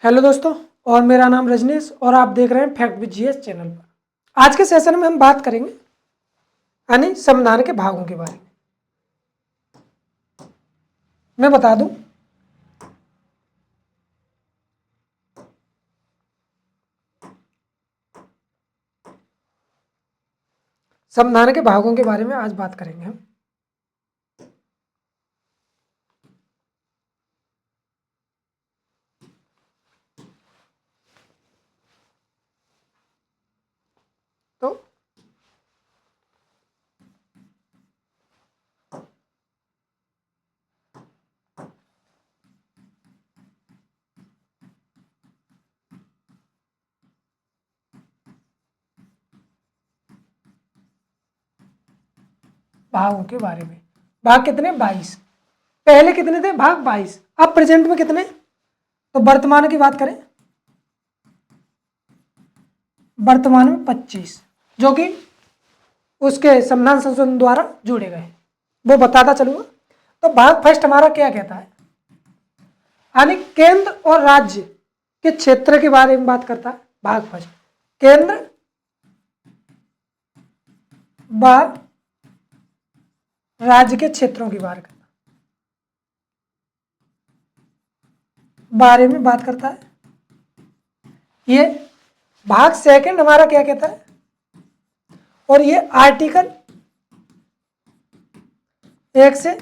Hello दोस्तों, और मेरा नाम रजनीश और आप देख रहे हैं फैक्ट विद जीएस चैनल पर। आज के सेशन में हम बात करेंगे यानी संविधान के भागों के बारे में। मैं बता दूं, संविधान के भागों के बारे में आज बात करेंगे हम। तो भागों के बारे में, भाग कितने? 22। पहले कितने थे? भाग 22। अब प्रेजेंट में कितने? तो वर्तमान की बात करें, वर्तमान में 25, जो कि उसके संविधान संशोधन द्वारा जोड़े गए, वो बताता चलूंगा। तो भाग फर्स्ट हमारा क्या कहता है, यानी केंद्र और राज्य के क्षेत्र के बारे में बात करता है। भाग फर्स्ट केंद्र व राज्य के क्षेत्रों की बारे में बात करता है। ये भाग सेकंड हमारा क्या कहता है, और ये आर्टिकल 1 से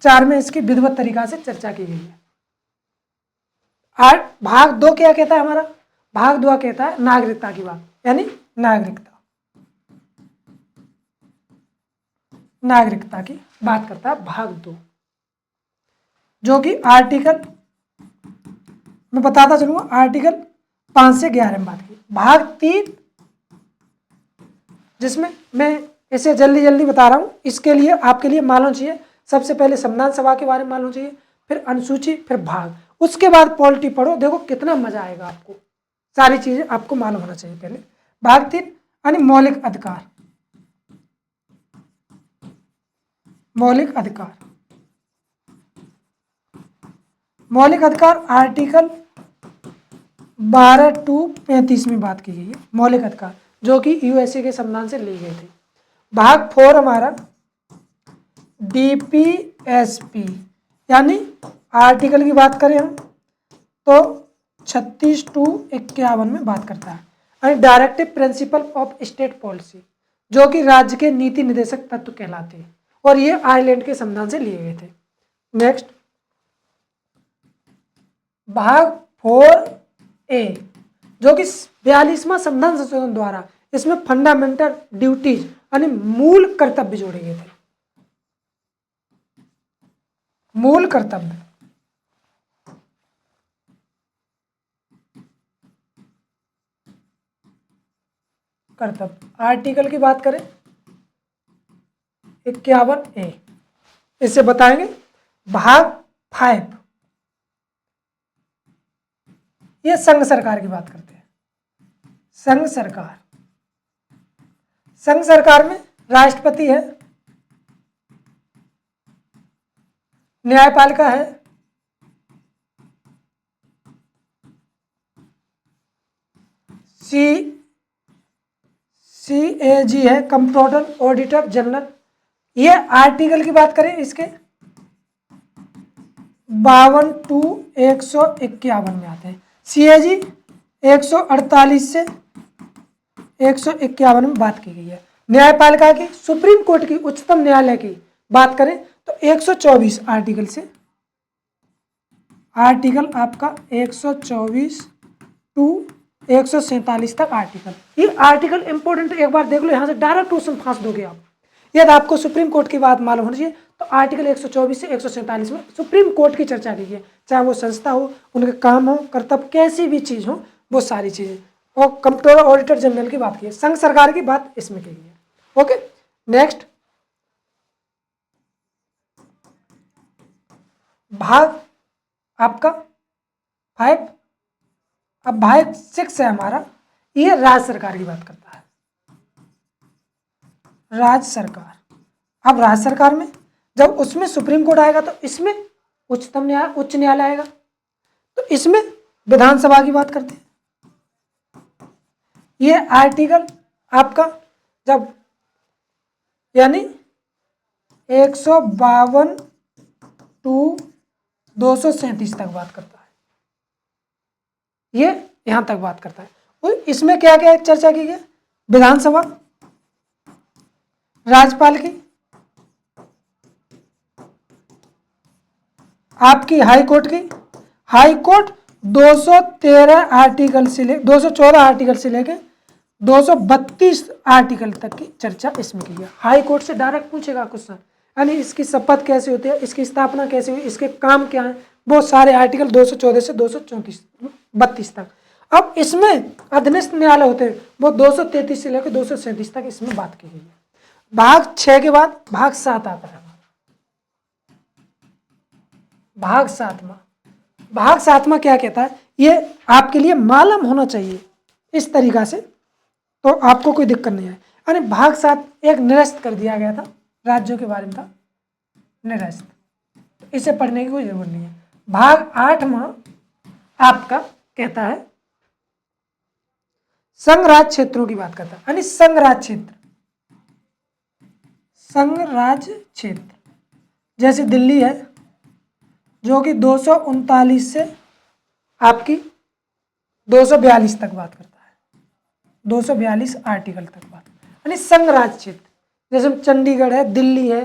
4 में इसकी विधिवत तरीका से चर्चा की गई है। भाग 2 क्या कहता है हमारा? भाग 2 कहता है नागरिकता की बात, यानी नागरिकता की बात करता है भाग 2, जो कि आर्टिकल, मैं बताता चलूंगा, आर्टिकल 5 से 11 में बात की। भाग 3, जिसमें मैं इसे जल्दी जल्दी बता रहा हूं, इसके लिए आपके लिए मालूम चाहिए सबसे पहले संविधान सभा के बारे में मालूम चाहिए, फिर अनुसूची, फिर भाग, उसके बाद पॉलिटी पढ़ो, देखो कितना मजा आएगा आपको। सारी चीजें आपको मालूम होना चाहिए पहले। भाग 3 यानी मौलिक अधिकार। मौलिक अधिकार आर्टिकल 12 टू 35 में बात की गई है, मौलिक अधिकार, जो कि यूएसए के संविधान से लिए गए थे। भाग 4 हमारा डीपीएसपी, यानी आर्टिकल की बात करें हम तो 36 टू 51 में बात करता है, यानी directive principle of state policy, जो कि राज्य के नीति निर्देशक तत्व कहलाते हैं, और ये आयरलैंड के संविधान से लिए गए थे। नेक्स्ट भाग 4A, जो कि 42वां संविधान संशोधन द्वारा, इसमें फंडामेंटल ड्यूटीज यानी मूल कर्तव्य जोड़े गए थे। मूल कर्तव्य आर्टिकल की बात करें 51A, इसे बताएंगे। भाग 5 ये संघ सरकार की बात करते हैं। संघ सरकार में राष्ट्रपति है, न्यायपालिका है, CAG है, कंट्रोलर ऑडिटर जनरल। ये आर्टिकल की बात करें इसके 52 टू 151 में आते हैं। CAG 148 से 151 में बात की गई है। न्यायपालिका की, सुप्रीम कोर्ट की, उच्चतम न्यायालय की बात करें तो 124 आर्टिकल से, आर्टिकल आपका 124 टू 147 तक आर्टिकल। ये आर्टिकल इंपोर्टेंट, एक बार देख लो, यहां से डायरेक्ट क्वेश्चन फांस दोगे आप। यदि आपको सुप्रीम कोर्ट की बात मालूम होनी चाहिए तो आर्टिकल 124 से 147 में सुप्रीम कोर्ट की चर्चा की है, चाहे वो संस्था हो, उनके काम हो, कर्तव्य, कैसी भी चीज हो, वो सारी चीजें। और कंट्रोलर ऑडिटर जनरल की बात की है, संघ सरकार की बात इसमें की है। ओके, नेक्स्ट भाग आपका 5। अब भाग 6 है हमारा, ये राज्य सरकार की बात करता है। राज्य सरकार, अब राज्य सरकार में जब उसमें सुप्रीम कोर्ट आएगा तो इसमें उच्च न्यायालय आएगा, तो इसमें विधानसभा की बात करते हैं। ये आर्टिकल आपका जब यानी 152 टू 237 तक बात करता है, ये यहां तक बात करता है। और इसमें क्या क्या चर्चा की गई? विधानसभा, राज्यपाल की, आपकी हाई कोर्ट की। हाई कोर्ट 213 आर्टिकल से ले 214 आर्टिकल से लेके 232 आर्टिकल तक की चर्चा इसमें की है। हाई कोर्ट से डायरेक्ट पूछेगा क्वेश्चन, यानी इसकी शपथ कैसे होती है, इसकी स्थापना कैसे हुई, इसके काम क्या है, वो सारे आर्टिकल 214 से 232 तक। अब इसमें अधीनस्थ न्यायालय होते हैं, वो 233 से लेकर 237 तक इसमें बात की गई है। भाग 6 के बाद भाग 7 आता है। भाग 7वां, भाग 7वां क्या कहता है, ये आपके लिए मालूम होना चाहिए इस तरीका से, तो आपको कोई दिक्कत नहीं है। यानी भाग 7 एक निरस्त कर दिया गया था, राज्यों के बारे में था निरस्त, तो इसे पढ़ने की कोई जरूरत नहीं है। भाग 8वां आपका कहता है संघ राज्य क्षेत्रों की बात करता है, यानी संघ राज्य क्षेत्र, संघ राज्य क्षेत्र जैसे दिल्ली है जो कि 239 से आपकी 242 तक बात करता है, 242 आर्टिकल तक बात, यानी संघ राज्य क्षेत्र जैसे चंडीगढ़ है, दिल्ली है,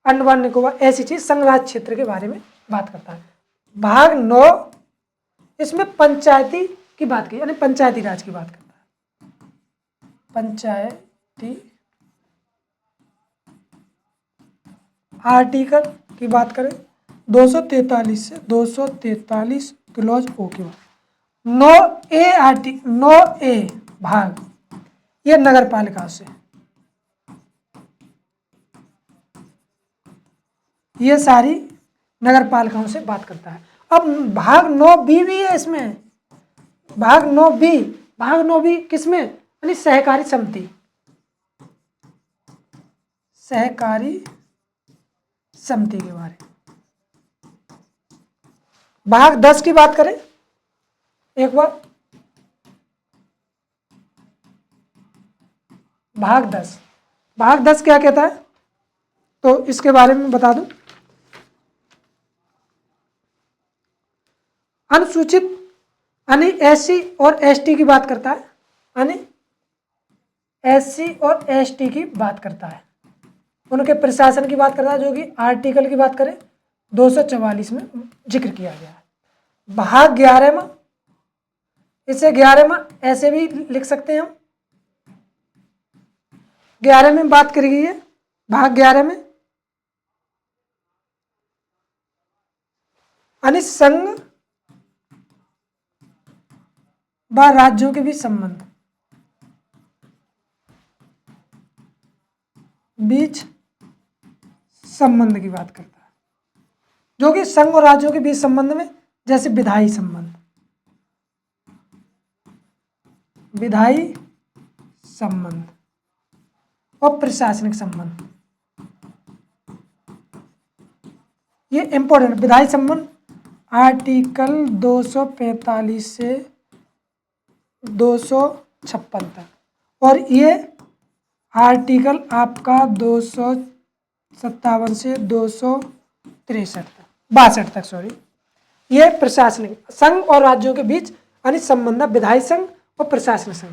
अंडमान निकोबार, ऐसी चीज संघ राज्य क्षेत्र के बारे में बात करता है। भाग 9 इसमें पंचायती की बात की, यानी पंचायती राज की बात करता है। पंचायती आर्टिकल की बात करें 243 से 243 क्लॉज ओ के बाद 9A भाग, ये नगर पालिका से, ये सारी नगर पालिकाओं से बात करता है। अब भाग 9B भी है इसमें, भाग 9B, भाग 9B किसमें, यानी सहकारी समिति, सहकारी समिति के बारे में। भाग 10 की बात करें एक बार, भाग 10, भाग 10 क्या कहता है, तो इसके बारे में बता दूं। अनुसूचित यानी SC और ST की बात करता है, यानी SC और ST की बात करता है, उनके प्रशासन की बात करता है, जो कि आर्टिकल की बात करें 244 में जिक्र किया गया है। भाग 11वां, इसे 11वां ऐसे भी लिख सकते हैं हम, 11 में बात करी गई है। भाग 11 में यानी संघ व राज्यों के बीच संबंध की बात करता है, जो कि संघ और राज्यों के बीच संबंध में, जैसे विधायी संबंध, विधायी संबंध और प्रशासनिक संबंध, ये इंपॉर्टेंट। विधायी संबंध आर्टिकल 245 से 256 तक, और ये आर्टिकल आपका 257 से 263 तक, 62 तक सॉरी, ये प्रशासनिक संघ और राज्यों के बीच यानी संबंध, विधायी संघ और प्रशासनिक संघ।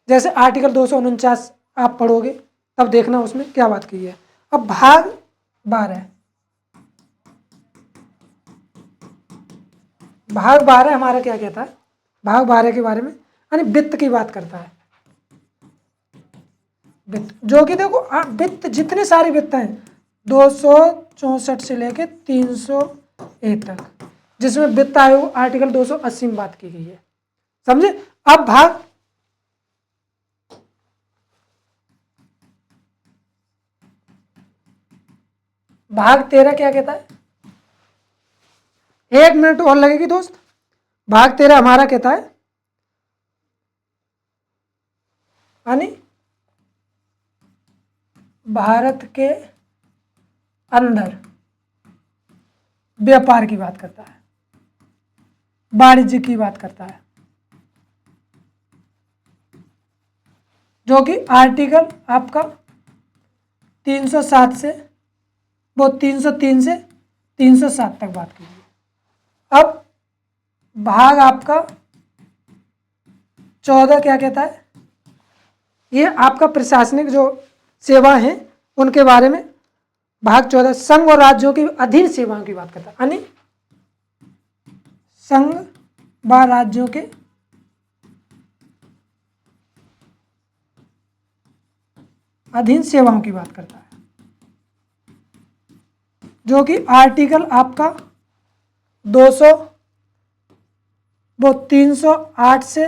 जैसे आर्टिकल 249 आप पढ़ोगे तब देखना उसमें क्या बात की है। अब भाग 12, भाग 12 हमारा क्या कहता है, भाग 12 के बारे में यानी वित्त की बात करता है। वित्त जो कि देखो वित्त जितने सारे वित्त हैं 264 से लेके 301 तक, जिसमें वित्त आयोग आर्टिकल 280 में बात की गई है, समझे। अब भाग 13 क्या कहता है, 1 मिनट और लगेगी दोस्त। भाग 13 हमारा कहता है यानी भारत के अंदर व्यापार की बात करता है, वाणिज्य की बात करता है, जो कि आर्टिकल आपका 307 से 303 से 307 तक बात की है। अब भाग आपका 14 क्या कहता है, ये आपका प्रशासनिक जो सेवा है उनके बारे में। भाग 14 संघ और राज्यों की अधीन सेवाओं की बात करता है, यानी संघ व राज्यों के अधीन सेवाओं की बात करता है, जो कि आर्टिकल आपका 308 से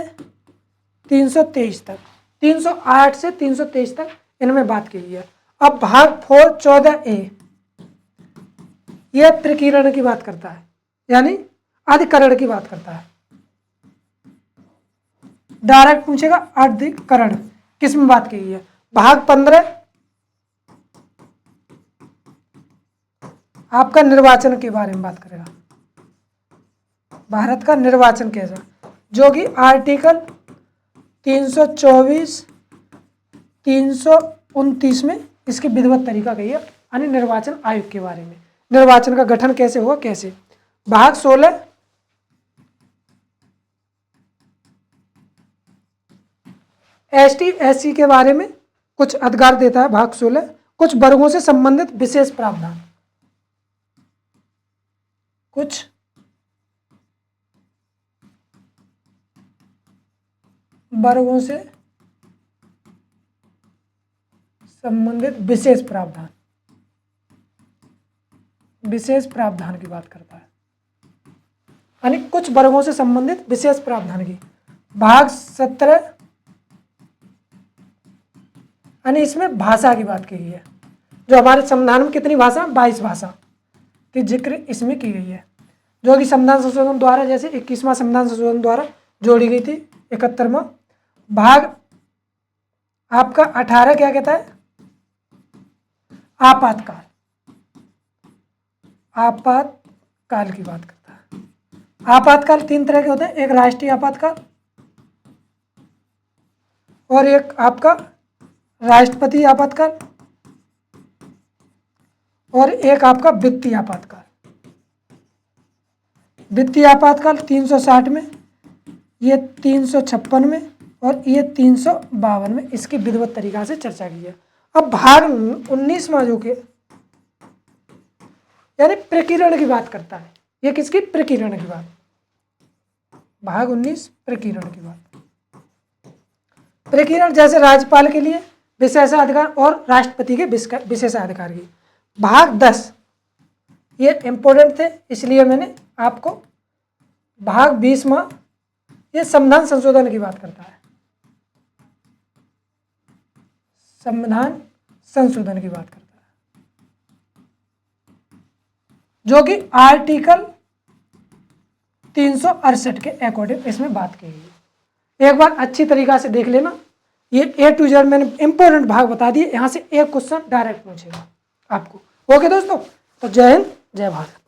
323 तक, 308 से 323 तक इनमें बात की गई है। अब भाग 14A यह प्रकीर्ण की बात करता है, यानी अधिकरण की बात करता है। डायरेक्ट पूछेगा अधिकरण किस में बात की गई है। भाग 15 आपका निर्वाचन के बारे में बात करेगा, भारत का निर्वाचन कैसा, जो कि आर्टिकल 324 329 में इसकी विधिवत तरीका कही है, यानी निर्वाचन आयोग के बारे में, निर्वाचन का गठन कैसे हुआ कैसे। भाग 16 ST SC के बारे में कुछ अधिकार देता है। भाग 16 कुछ वर्गों से संबंधित विशेष प्रावधान, कुछ वर्गों से संबंधित विशेष प्रावधान, विशेष प्रावधान की बात करता है, यानी कुछ वर्गों से संबंधित विशेष प्रावधान की। भाग 17 यानी इसमें भाषा की बात की गई है, जो हमारे संविधान में कितनी भाषा, 22 भाषा की जिक्र इसमें की गई है, जो कि संविधान संशोधन द्वारा, जैसे 21वां संविधान संशोधन द्वारा जोड़ी गई थी 71वां। भाग आपका 18 क्या कहता है, आपातकाल, आपातकाल की बात करता है। आपातकाल 3 तरह के होते हैं, एक राष्ट्रीय आपातकाल और एक आपका राष्ट्रपति आपातकाल और एक आपका वित्तीय आपातकाल। वित्तीय आपातकाल 360 में, ये 356 में और ये 352 में इसकी विधिवत तरीका से चर्चा की है। अब भाग 19वां जो कि यानी प्रकीर्ण की बात करता है, ये किसकी, प्रकीर्ण की बात। भाग 19 प्रकीर्ण की बात। प्रकीर्ण जैसे राज्यपाल के लिए विशेषाधिकार और राष्ट्रपति के विशेषाधिकार की। भाग 10 ये इंपॉर्टेंट थे, इसलिए मैंने आपको। भाग 20वां ये संविधान संशोधन की बात करता है, संविधान संशोधन की बात करता है, जो कि आर्टिकल 368 के अकॉर्डिंग इसमें बात की गई है। एक बार अच्छी तरीका से देख लेना, ये A to Z मैंने इंपॉर्टेंट भाग बता दिए, यहां से एक क्वेश्चन डायरेक्ट पूछेगा आपको। ओके दोस्तों, तो जय हिंद जय भारत।